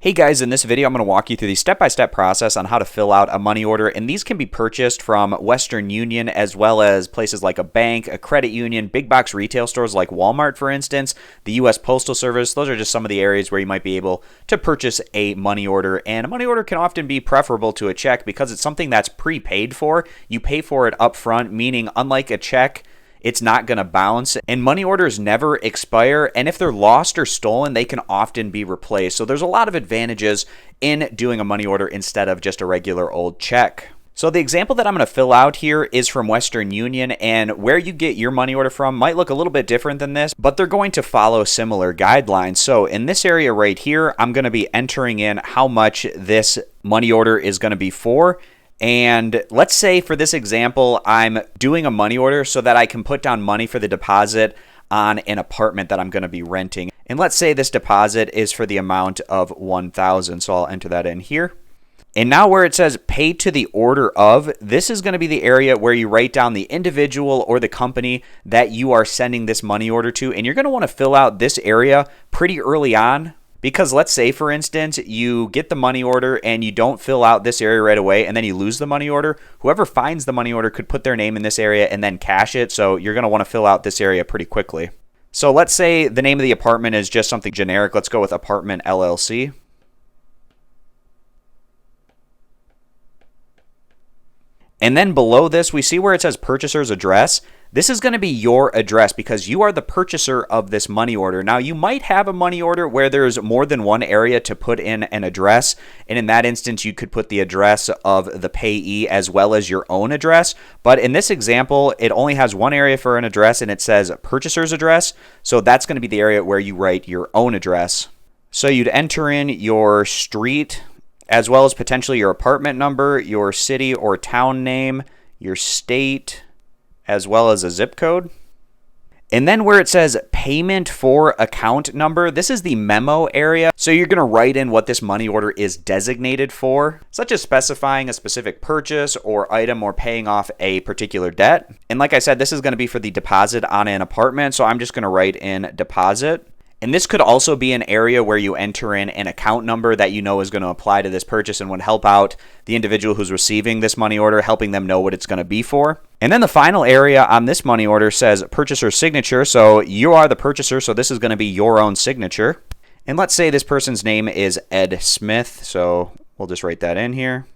Hey guys, in this video I'm going to walk you through the step-by-step process on how to fill out a money order, and these can be purchased from Western Union as well as places like a bank, a credit union, big box retail stores like Walmart for instance, the US Postal Service. Those are just some of the areas where you might be able to purchase a money order, and a money order can often be preferable to a check because it's something that's prepaid for. You pay for it up front, meaning unlike a check, it's not going to bounce, and money orders never expire, and if they're lost or stolen, they can often be replaced. So there's a lot of advantages in doing a money order instead of just a regular old check. So the example that I'm going to fill out here is from Western Union, and where you get your money order from might look a little bit different than this, but they're going to follow similar guidelines. So in this area right here, I'm going to be entering in how much this money order is going to be for. And let's say for this example, I'm doing a money order so that I can put down money for the deposit on an apartment that I'm going to be renting. And let's say this deposit is for the amount of $1,000. So I'll enter that in here. And now where it says pay to the order of, this is going to be the area where you write down the individual or the company that you are sending this money order to. And you're going to want to fill out this area pretty early on. Because let's say, for instance, you get the money order and you don't fill out this area right away and then you lose the money order. Whoever finds the money order could put their name in this area and then cash it. So you're going to want to fill out this area pretty quickly. So let's say the name of the apartment is just something generic. Let's go with Apartment LLC. And then below this, we see where it says purchaser's address. This is going to be your address because you are the purchaser of this money order. Now, you might have a money order where there's more than one area to put in an address. And in that instance, you could put the address of the payee as well as your own address. But in this example, it only has one area for an address and it says purchaser's address. So that's going to be the area where you write your own address. So you'd enter in your street, as well as potentially your apartment number, your city or town name, your state, as well as a zip code. And then where it says payment for account number, this is the memo area. So you're going to write in what this money order is designated for, such as specifying a specific purchase or item or paying off a particular debt. And like I said, this is going to be for the deposit on an apartment. So I'm just going to write in deposit. And this could also be an area where you enter in an account number that you know is going to apply to this purchase and would help out the individual who's receiving this money order, helping them know what it's going to be for. And then the final area on this money order says purchaser's signature. So you are the purchaser, so this is going to be your own signature. And let's say this person's name is Ed Smith. So we'll just write that in here.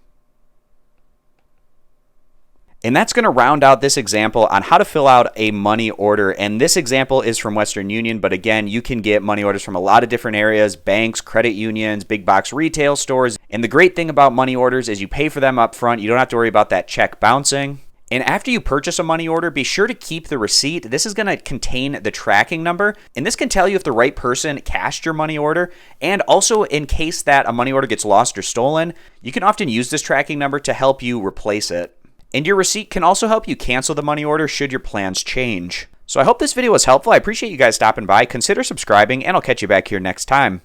And that's going to round out this example on how to fill out a money order. And this example is from Western Union, but again, you can get money orders from a lot of different areas, banks, credit unions, big box retail stores. And the great thing about money orders is you pay for them up front. You don't have to worry about that check bouncing. And after you purchase a money order, be sure to keep the receipt. This is going to contain the tracking number, and this can tell you if the right person cashed your money order. And also, in case that a money order gets lost or stolen, you can often use this tracking number to help you replace it. And your receipt can also help you cancel the money order should your plans change. So I hope this video was helpful. I appreciate you guys stopping by. Consider subscribing, and I'll catch you back here next time.